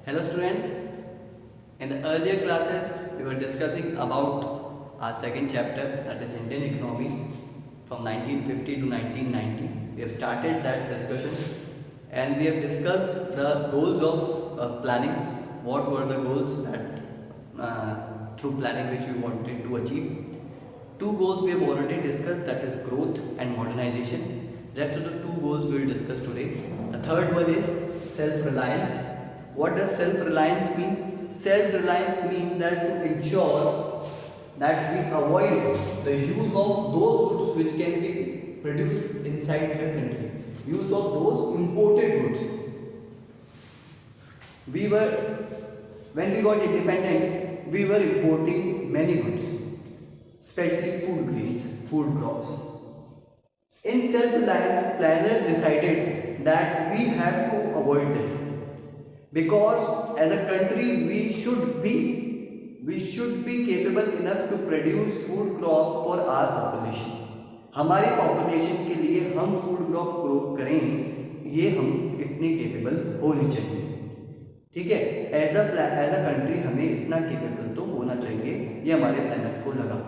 Hello students, in the earlier classes we were discussing about our second chapter, that is Indian economy from 1950 to 1990. We have started that discussion and we have discussed the goals of planning. What were the goals that through planning which we wanted to achieve. Two goals we have already discussed, that is growth and modernization. Rest of the two goals we will discuss today. The third one is self-reliance. What does self-reliance mean? Self-reliance means that to ensure that we avoid the use of those goods which can be produced inside the country. Use of those imported goods. When we got independent, we were importing many goods, especially food grains, food crops. In self-reliance, planners decided that we have to avoid this. Because as a country we should be capable enough to produce food crop for our population. हमारी population के लिए हम food crop grow करें, ये हम इतने capable होने चाहिए. ठीक है, एज अ कंट्री हमें इतना केपेबल तो होना चाहिए, ये हमारे प्लानर्स को लगा.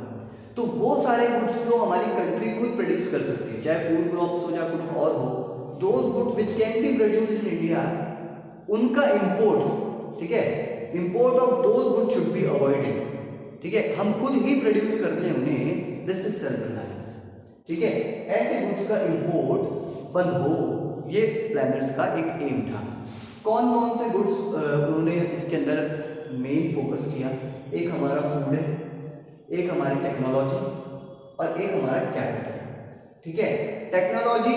तो वो सारे गुड्स जो हमारी कंट्री खुद प्रोड्यूस कर सकती है, चाहे फूड क्रॉप्स हो या कुछ और हो, those goods which can be produce in India, उनका इंपोर्ट, ठीक है, import of those good should be avoided. ठीक है, हम खुद ही प्रोड्यूस कर लें उन्हें, दिस इज सेल्फ रिलायंस. ठीक है, ऐसे गुड्स का इंपोर्ट बंद हो, ये प्लानर्स का एक एम था. कौन कौन से गुड्स उन्होंने इसके अंदर मेन फोकस किया? एक हमारा फूड है, एक हमारी टेक्नोलॉजी और एक हमारा कैपिटल. ठीक है, टेक्नोलॉजी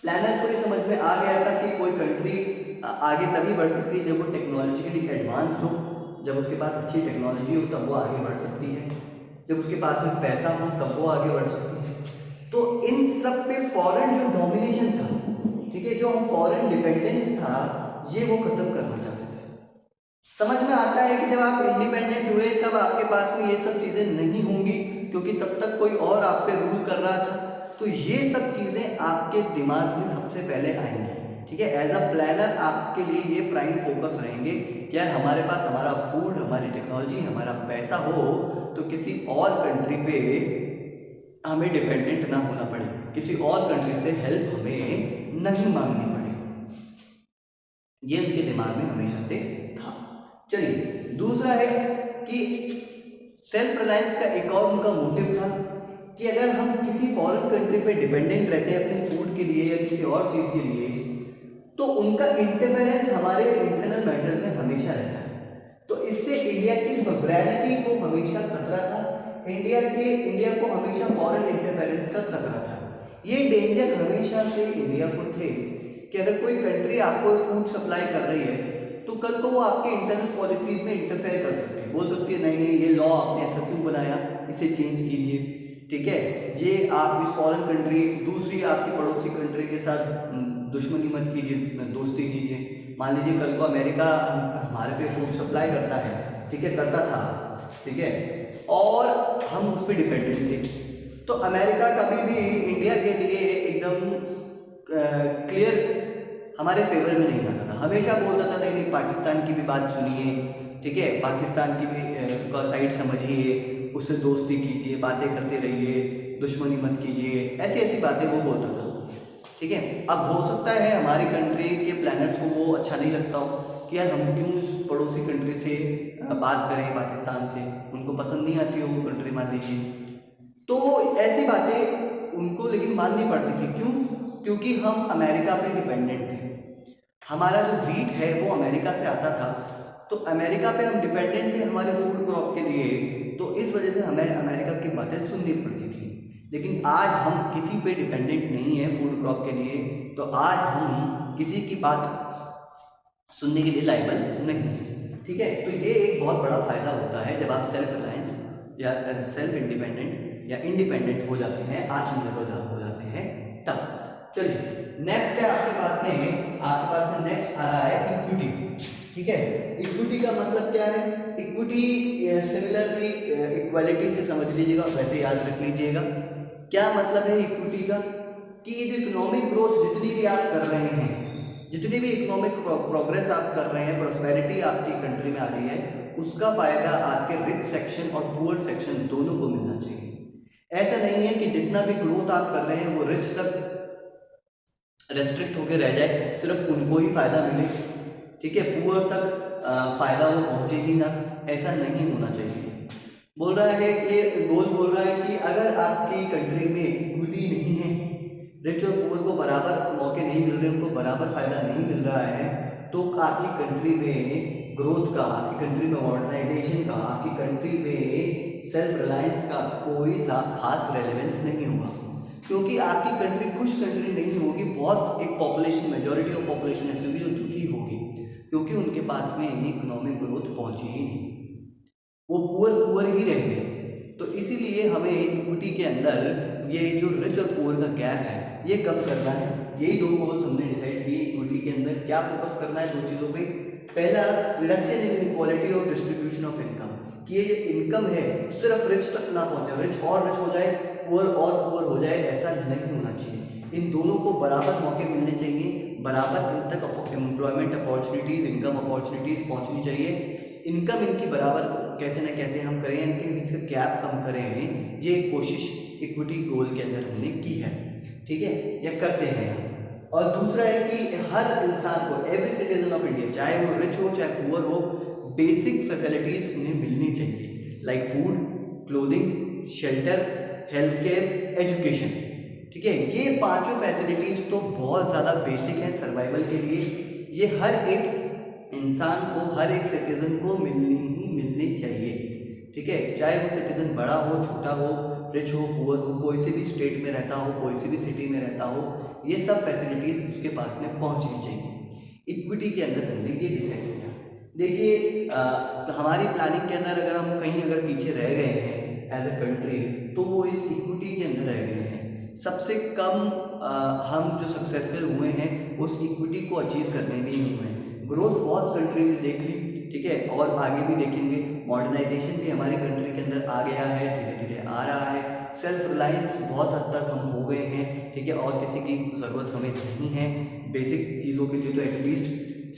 प्लानर्स को ये समझ में आ गया था कि कोई कंट्री आगे तभी बढ़ सकती है जब वो टेक्नोलॉजिकली एडवांस्ड हो, जब उसके पास अच्छी टेक्नोलॉजी हो तब वो आगे बढ़ सकती है, जब उसके पास में पैसा हो तब वो आगे बढ़ सकती है. तो इन सब पे फॉरेन जो डोमिनेशन था, ठीक है, जो हम फॉरेन डिपेंडेंस था, ये वो खत्म करना चाहते थे. समझ में आता है कि जब आप इंडिपेंडेंट हुए तब आपके पास में ये सब चीज़ें नहीं होंगी, क्योंकि तब तक कोई और आप पे रूल कर रहा था. तो ये सब चीज़ें आपके दिमाग में सबसे पहले आएंगी. ठीक है, एज अ प्लानर आपके लिए ये प्राइम फोकस रहेंगे कि यार हमारे पास हमारा फूड, हमारी टेक्नोलॉजी, हमारा पैसा हो तो किसी और कंट्री पे हमें डिपेंडेंट ना होना पड़े, किसी और कंट्री से हेल्प हमें नहीं मांगनी पड़े. ये उनके दिमाग में हमेशा से था. चलिए, दूसरा है कि सेल्फ रिलायंस का एक और उनका मोटिव था कि अगर हम किसी फॉरेन कंट्री पे डिपेंडेंट रहते हैं अपने फूड के लिए या किसी और चीज़ के लिए, तो उनका इंटरफेरेंस हमारे इंटरनल मैटर्स में हमेशा रहता है. तो इससे इंडिया की सॉवरेनिटी को हमेशा खतरा था, इंडिया को हमेशा फॉरेन इंटरफेरेंस का खतरा था. ये डेंजर हमेशा से इंडिया को थे कि अगर कोई कंट्री आपको फूड सप्लाई कर रही है तो कल को वो आपके इंटरनल पॉलिसीज में इंटरफेयर कर सकती है, बोल सकती है नहीं नहीं ये लॉ आपने ऐसा क्यों बनाया, इसे चेंज कीजिए. ठीक है, ये आप इस फॉरेन कंट्री, दूसरी आपकी पड़ोसी कंट्री के साथ दुश्मनी मत कीजिए, दोस्ती कीजिए. मान लीजिए कल को अमेरिका हमारे पे फूड सप्लाई करता है, ठीक है, करता था, ठीक है, और हम उस पर डिपेंडेंट थे, तो अमेरिका कभी भी इंडिया के लिए एकदम क्लियर हमारे फेवर में नहीं आता था. हमेशा बोलता था नहीं नहीं पाकिस्तान की भी बात सुनिए, ठीक है, पाकिस्तान की भी का साइड समझिए, उससे दोस्ती कीजिए, बातें करते रहिए, दुश्मनी मत कीजिए, ऐसी ऐसी बातें वो बोलता था. ठीक है, अब हो सकता है हमारी कंट्री के प्लैनेट्स को वो अच्छा नहीं लगता हो कि यार हम क्यों उस पड़ोसी कंट्री से बात करें, पाकिस्तान से, उनको पसंद नहीं आती हो वो कंट्री, मान लीजिए. तो ऐसी बातें उनको लेकिन माननी पड़ती थी. क्यों? क्योंकि हम अमेरिका पे डिपेंडेंट थे. हमारा जो वीट है वो अमेरिका से आता था, तो अमेरिका पे हम डिपेंडेंट थे हमारे फूड क्रॉप के लिए, तो इस वजह से हमें अमेरिका की बातें सुननी पड़ती थी. लेकिन आज हम किसी पे डिपेंडेंट नहीं है फूड क्रॉप के लिए, तो आज हम किसी की बात सुनने के लिए लायबल नहीं है. ठीक है, तो ये एक बहुत बड़ा फायदा होता है जब आप सेल्फ रिलायंस या सेल्फ इंडिपेंडेंट या इंडिपेंडेंट हो जाते हैं, आत्मनिर्भर हो जाते हैं तब. चलिए, नेक्स्ट है आपके पास में नेक्स्ट आ रहा है इक्विटी. ठीक है, इक्विटी का मतलब क्या है? इक्विटी सिमिलरली इक्वालिटी से समझ लीजिएगा, वैसे याद रख लीजिएगा. क्या मतलब है इक्विटी का? कि ये जो इकोनॉमिक ग्रोथ जितनी भी आप कर रहे हैं, जितनी भी इकोनॉमिक प्रोग्रेस आप कर रहे हैं, प्रोस्पेरिटी आपकी कंट्री में आ रही है, उसका फायदा आपके रिच सेक्शन और पुअर सेक्शन दोनों को मिलना चाहिए। ऐसा नहीं है कि जितना भी ग्रोथ आप कर रहे हैं वो रिच तक रेस्ट्रिक्ट होकर रह जाए, सिर्फ उनको ही फायदा मिले, ठीक है, पुअर तक फायदा वो पहुंचे ही ना, ऐसा नहीं होना चाहिए। बोल रहा है, ये गोल बोल रहा है कि अगर आपकी कंट्री में इक्विटी नहीं है, रिच और पुअर को बराबर मौके नहीं मिल रहे, उनको बराबर फायदा नहीं मिल रहा है, तो आपकी कंट्री में ग्रोथ का, आपकी कंट्री में मॉडर्नाइजेशन का, आपकी कंट्री में सेल्फ रिलायंस का कोई खास रेलेवेंस नहीं होगा, क्योंकि आपकी कंट्री खुश कंट्री नहीं होगी। बहुत एक पॉपुलेशन, मेजॉरिटी ऑफ पॉपुलेशन ऐसी होगी जो दुखी होगी, क्योंकि उनके पास में इकोनॉमिक ग्रोथ पहुंची ही नहीं, वो पुअर ही रह गए। तो इसीलिए हमें इक्विटी के अंदर ये जो रिच और पुअर का गैप है ये कम करना है। यही दो गोल्स हमने डिसाइड किए। इक्विटी के अंदर क्या फोकस करना है, दो चीज़ों पे। पहला, रिडक्शन इन इनइक्वालिटी और डिस्ट्रीब्यूशन ऑफ इनकम, कि ये जो इनकम है सिर्फ रिच तक ना पहुंचे, रिच और रिच हो जाए, पुअर और पुअर हो जाए, ऐसा नहीं होना चाहिए। इन दोनों को बराबर मौके मिलने चाहिए, बराबर इन तक एम्प्लॉयमेंट अपॉर्चुनिटीज़, इनकम अपॉर्चुनिटीज़ पहुंचनी चाहिए। इनकम इनकी बराबर कैसे न कैसे हम करें, इनके बीच का गैप कम करें, ये कोशिश इक्विटी गोल के अंदर हमने की है, ठीक है, या करते हैं। और दूसरा है कि हर इंसान को, एवरी सिटीजन ऑफ इंडिया, चाहे वो रिच हो चाहे पुअर हो, बेसिक फैसिलिटीज़ उन्हें मिलनी चाहिए, like food, clothing, shelter, health care, education, ठीक है। ये पांचों फैसिलिटीज़ तो बहुत ज़्यादा बेसिक है सर्वाइवल के लिए। ये हर एक इंसान को, हर एक सिटीजन को मिलनी चाहिए, ठीक है, चाहे वो सिटीजन बड़ा हो, छोटा हो, रिच हो, पुअर हो, कोई से भी स्टेट में रहता हो, कोई से भी सिटी में रहता हो, ये सब फैसिलिटीज़ उसके पास में पहुंचनी चाहिए। इक्विटी के अंदर हमने ये डिसाइड किया। देखिए, हमारी प्लानिंग के अंदर अगर हम कहीं अगर पीछे रह गए हैं एज अ कंट्री, तो वो इस इक्विटी के अंदर रह गए हैं। सबसे कम हम जो सक्सेसफुल हुए हैं उस इक्विटी को अचीव करने में ही हुए हैं। ग्रोथ बहुत कंट्री ने देख ली, ठीक है, और आगे भी देखेंगे। मॉडर्नाइजेशन भी हमारी कंट्री के अंदर आ गया है, धीरे धीरे आ रहा है। सेल्फ रिलायंस बहुत हद तक हम हो गए हैं, ठीक है, और किसी की ज़रूरत हमें नहीं है बेसिक चीज़ों के लिए तो एटलीस्ट,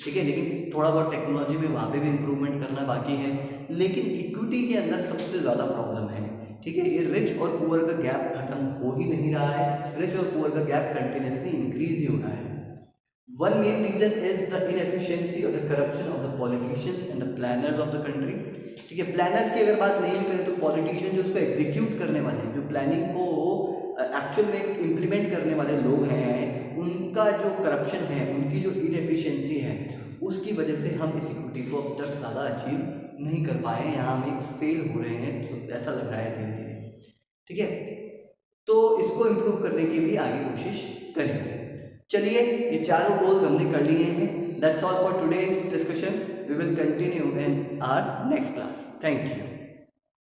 ठीक है, लेकिन थोड़ा बहुत टेक्नोलॉजी में वहाँ पे भी इम्प्रूवमेंट करना बाकी है। लेकिन इक्विटी के अंदर सबसे ज़्यादा प्रॉब्लम है, ठीक है, ये रिच और पुअर का गैप खत्म हो ही नहीं रहा है, रिच और पुअर का गैप कंटिन्यूसली इंक्रीज ही हो रहा है। One main reason is the inefficiency or the corruption of the politicians and the planners of the country, ठीक है। प्लानर्स की अगर बात नहीं करें तो पॉलिटिशियन जो उसको एग्जीक्यूट करने वाले, जो प्लानिंग को एक्चुअल में इम्प्लीमेंट करने वाले लोग हैं, उनका जो करप्शन है, उनकी जो इनएफिशिएंसी है, उसकी वजह से हम इस इक्विटी को अब तक ज़्यादा अचीव नहीं कर पाए हैं, यहाँ हम एक फेल हो रहे हैं, तो ऐसा लग रहा है धीरे धीरे, ठीक है। तो इसको इम्प्रूव करने की भी आगे कोशिश करेंगे। चलिए, ये चारों गोल्स हमने कर लिए हैं। That's all for today's discussion. We will continue in our next class. Thank you.